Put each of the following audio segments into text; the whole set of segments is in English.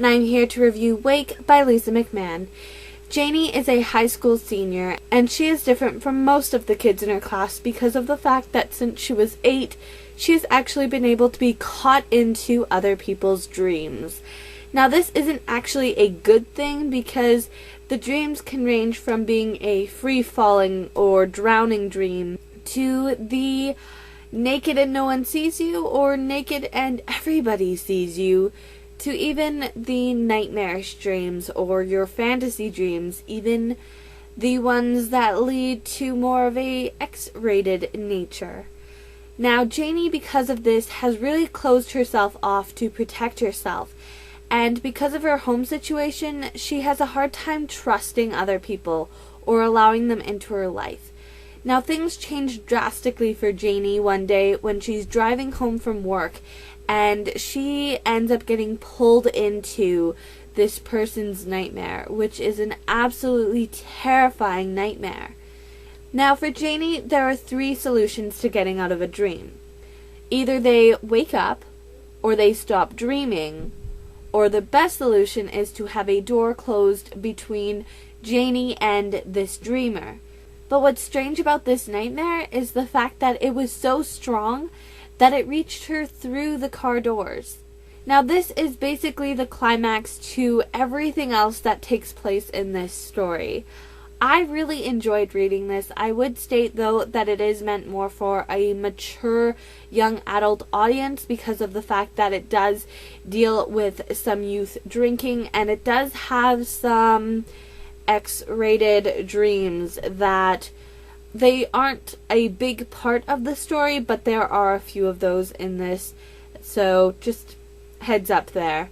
and I'm here to review Wake by Lisa McMann. Janie is a high school senior, and she is different from most of the kids in her class because of the fact that since she was 8, she has actually been able to be caught into other people's dreams. Now, this isn't actually a good thing because the dreams can range from being a free-falling or drowning dream to the naked and no one sees you, or naked and everybody sees you, to even the nightmarish dreams or your fantasy dreams, even the ones that lead to more of a X-rated nature. Now, Janie, because of this, has really closed herself off to protect herself, and because of her home situation, she has a hard time trusting other people or allowing them into her life. Now, things change drastically for Janie one day when she's driving home from work, and she ends up getting pulled into this person's nightmare, which is an absolutely terrifying nightmare. Now, for Janie, there are 3 solutions to getting out of a dream. Either they wake up, or they stop dreaming, or the best solution is to have a door closed between Janie and this dreamer. But what's strange about this nightmare is the fact that it was so strong that it reached her through the car doors. Now, this is basically the climax to everything else that takes place in this story. I really enjoyed reading this. I would state, though, that it is meant more for a mature young adult audience because of the fact that it does deal with some youth drinking, and it does have some X-rated dreams that they aren't a big part of the story, but there are a few of those in this, so just heads up there.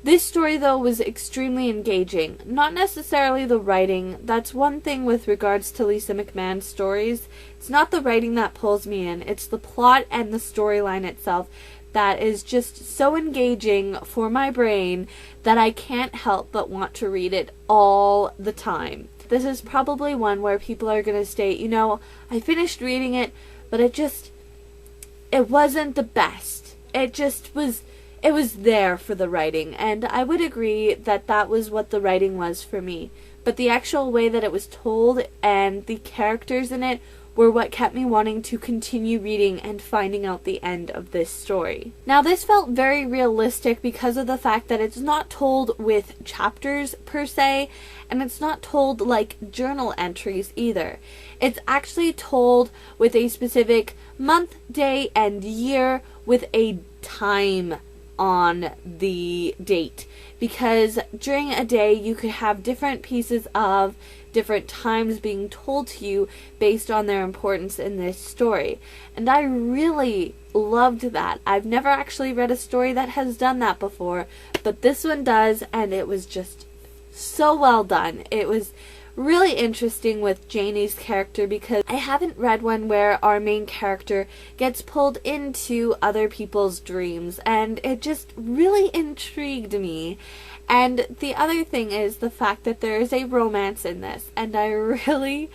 This story, though, was extremely engaging. Not necessarily the writing. That's one thing with regards to Lisa McMann's stories. It's not the writing that pulls me in. It's the plot and the storyline itself that is just so engaging for my brain that I can't help but want to read it all the time. This is probably one where people are going to state, you know, I finished reading it, but it wasn't the best. It was there for the writing, and I would agree that that was what the writing was for me. But the actual way that it was told and the characters in it were what kept me wanting to continue reading and finding out the end of this story. Now, this felt very realistic because of the fact that it's not told with chapters per se, and it's not told like journal entries either. It's actually told with a specific month, day, and year with a time on the date, because during a day you could have different pieces of different times being told to you based on their importance in this story, and I really loved that. I've never actually read a story that has done that before, but this one does, and it was just so well done. It was really interesting with Janie's character because I haven't read one where our main character gets pulled into other people's dreams, and it just really intrigued me. And the other thing is the fact that there is a romance in this, and I really,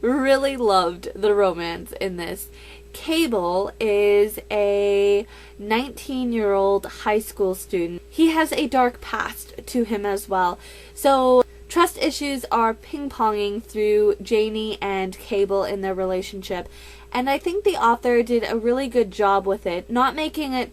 really loved the romance in this. Cabel is a 19-year-old high school student. He has a dark past to him as well, so trust issues are ping-ponging through Janie and Cabel in their relationship, and I think the author did a really good job with it, not making it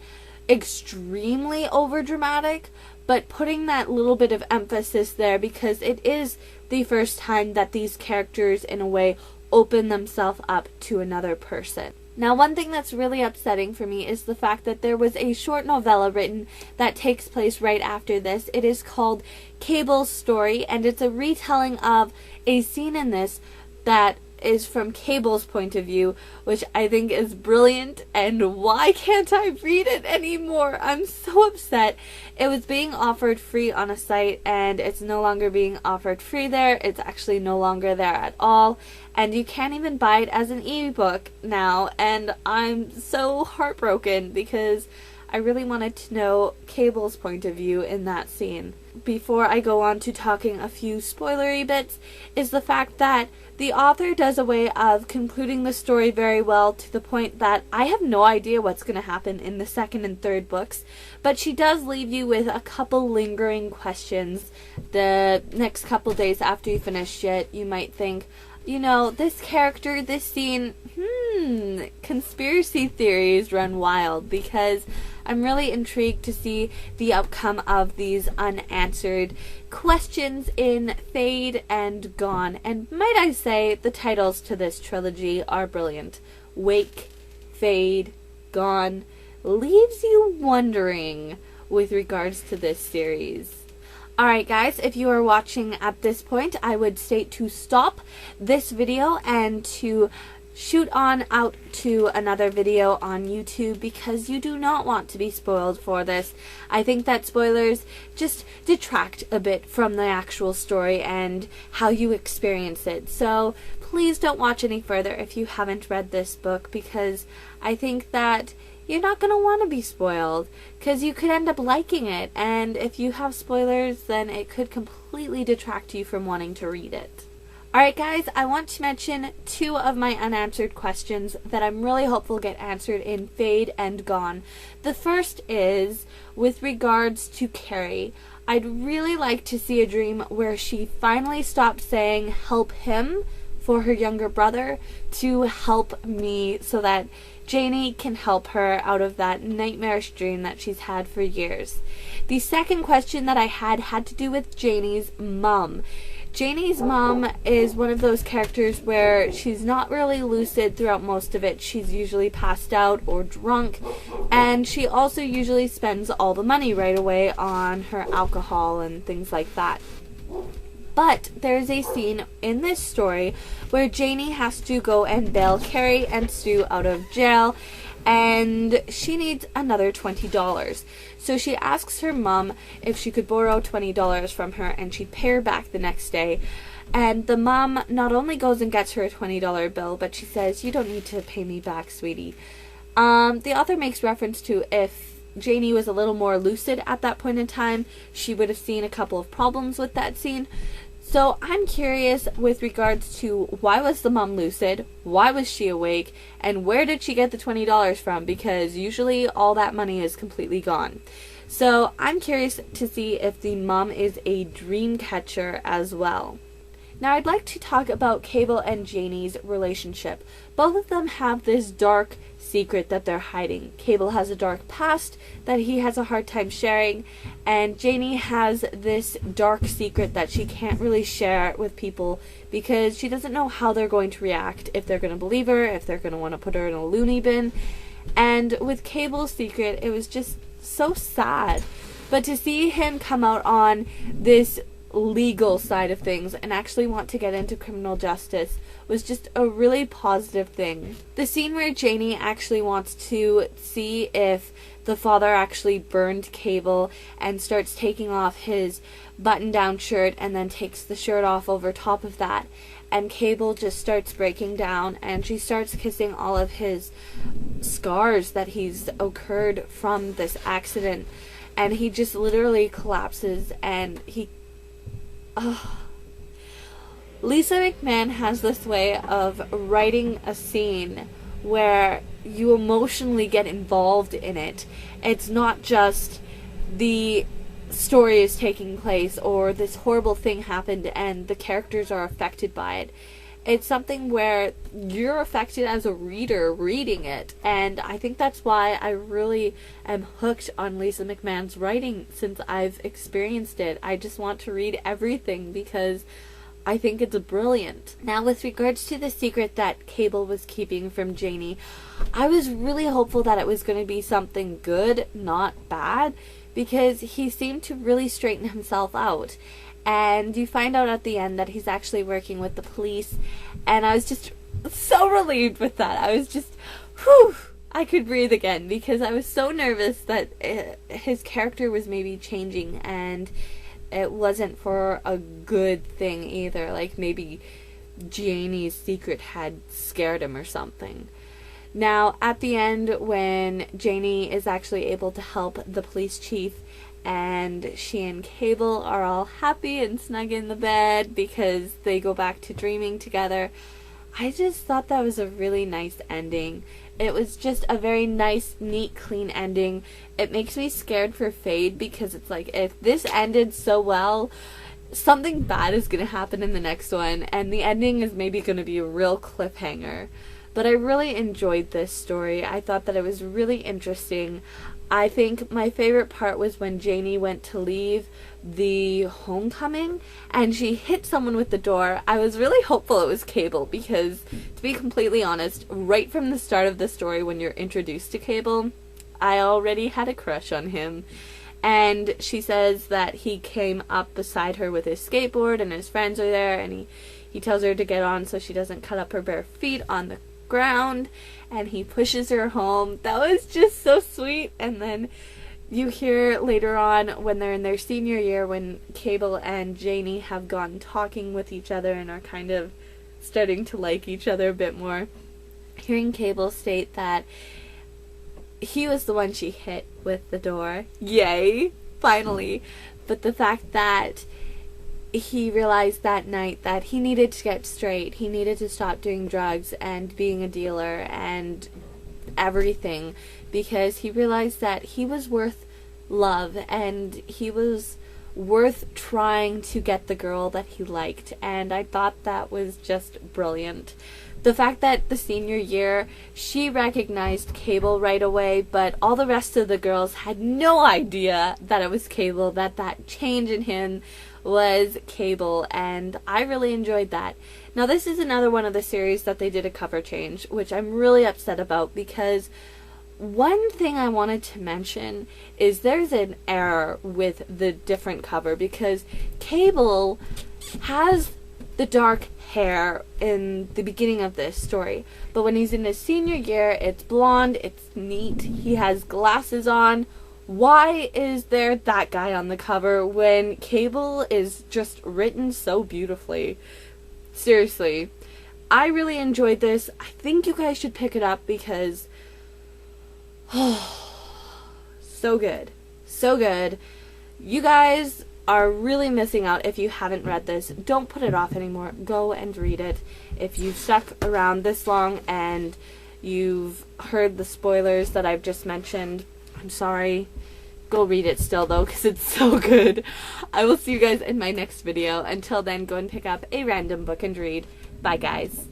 extremely overdramatic, but putting that little bit of emphasis there because it is the first time that these characters, in a way, open themselves up to another person. Now, one thing that's really upsetting for me is the fact that there was a short novella written that takes place right after this. It is called Cabel's Story, and it's a retelling of a scene in this that is from Cabel's point of view, which I think is brilliant, and why can't I read it anymore? I'm so upset. It was being offered free on a site, and it's no longer being offered free there. It's actually no longer there at all, and you can't even buy it as an ebook now, and I'm so heartbroken because I really wanted to know Cabel's point of view in that scene. Before I go on to talking a few spoilery bits, is the fact that the author does a way of concluding the story very well, to the point that I have no idea what's going to happen in the second and third books, but she does leave you with a couple lingering questions. The next couple days after you finish it, you might think, you know, this character, this scene, conspiracy theories run wild, because I'm really intrigued to see the outcome of these unanswered questions in Fade and Gone. And might I say, the titles to this trilogy are brilliant. Wake, Fade, Gone leaves you wondering with regards to this series. Alright guys, if you are watching at this point, I would state to stop this video and to shoot on out to another video on YouTube, because you do not want to be spoiled for this. I think that spoilers just detract a bit from the actual story and how you experience it. So please don't watch any further if you haven't read this book, because I think that you're not going to want to be spoiled, because you could end up liking it, and if you have spoilers, then it could completely detract you from wanting to read it. Alright guys, I want to mention 2 of my unanswered questions that I'm really hopeful get answered in Fade and Gone. The first is with regards to Carrie. I'd really like to see a dream where she finally stopped saying help him for her younger brother to help me, so that Janie can help her out of that nightmarish dream that she's had for years. The second question that I had to do with Janie's mom. Janie's mom is one of those characters where she's not really lucid throughout most of it. She's usually passed out or drunk, and she also usually spends all the money right away on her alcohol and things like that. But there's a scene in this story where Janie has to go and bail Carrie and Stu out of jail, and she needs another $20. So she asks her mom if she could borrow $20 from her, and she'd pay her back the next day. And the mom not only goes and gets her a $20 bill, but she says, "You don't need to pay me back, sweetie." The author makes reference to if Janie was a little more lucid at that point in time, she would have seen a couple of problems with that scene. So I'm curious with regards to, why was the mom lucid, why was she awake, and where did she get the $20 from, because usually all that money is completely gone. So I'm curious to see if the mom is a dream catcher as well. Now I'd like to talk about Cabel and Janie's relationship. Both of them have this dark secret that they're hiding. Cabel has a dark past that he has a hard time sharing, and Janie has this dark secret that she can't really share with people because she doesn't know how they're going to react, if they're going to believe her, if they're going to want to put her in a loony bin. And with Cabel's secret, it was just so sad. But to see him come out on this legal side of things and actually want to get into criminal justice was just a really positive thing. The scene where Janie actually wants to see if the father actually burned Cabel and starts taking off his button-down shirt and then takes the shirt off over top of that, and Cabel just starts breaking down, and she starts kissing all of his scars that he's occurred from this accident, and he just literally collapses, and he Lisa McMann has this way of writing a scene where you emotionally get involved in it. It's not just the story is taking place or this horrible thing happened and the characters are affected by it. It's something where you're affected as a reader reading it, and I think that's why I really am hooked on Lisa McMann's writing since I've experienced it. I just want to read everything because I think it's brilliant. Now, with regards to the secret that Cabel was keeping from Janie, I was really hopeful that it was going to be something good, not bad, because he seemed to really straighten himself out. And you find out at the end that he's actually working with the police, and I was just so relieved with that. I was just, whew, I could breathe again, because I was so nervous that his character was maybe changing, and it wasn't for a good thing either, like maybe Janie's secret had scared him or something. Now, at the end, when Janie is actually able to help the police chief, and she and Cabel are all happy and snug in the bed because they go back to dreaming together, I just thought that was a really nice ending. It was just a very nice, neat, clean ending. It makes me scared for Fade because it's like, if this ended so well, something bad is going to happen in the next one, and the ending is maybe going to be a real cliffhanger. But I really enjoyed this story. I thought that it was really interesting. I think my favorite part was when Janie went to leave the homecoming and she hit someone with the door. I was really hopeful it was Cabel because, to be completely honest, right from the start of the story when you're introduced to Cabel, I already had a crush on him. And she says that he came up beside her with his skateboard and his friends are there, and he tells her to get on so she doesn't cut up her bare feet on the ground, and he pushes her home. That was just so sweet. And then you hear later on when they're in their senior year, when Cabel and Janie have gone talking with each other and are kind of starting to like each other a bit more, hearing Cabel state that he was the one she hit with the door. Yay! Finally. But the fact that he realized that night that he needed to get straight. He needed to stop doing drugs and being a dealer and everything, because he realized that he was worth love and he was worth trying to get the girl that he liked. And I thought that was just brilliant. The fact that the senior year, she recognized Cabel right away, but all the rest of the girls had no idea that it was Cabel, that change in him was Cabel, and I really enjoyed that. Now, this is another one of the series that they did a cover change, which I'm really upset about, because one thing I wanted to mention is there's an error with the different cover, because Cabel has the dark hair in the beginning of this story, but when he's in his senior year, it's blonde, it's neat, he has glasses on. Why is there that guy on the cover when Cabel is just written so beautifully? Seriously, I really enjoyed this. I think you guys should pick it up because so good. So good. You guys are really missing out if you haven't read this. Don't put it off anymore. Go and read it. If you've stuck around this long and you've heard the spoilers that I've just mentioned, I'm sorry. Go read it still, though, because it's so good. I will see you guys in my next video. Until then, go and pick up a random book and read. Bye, guys.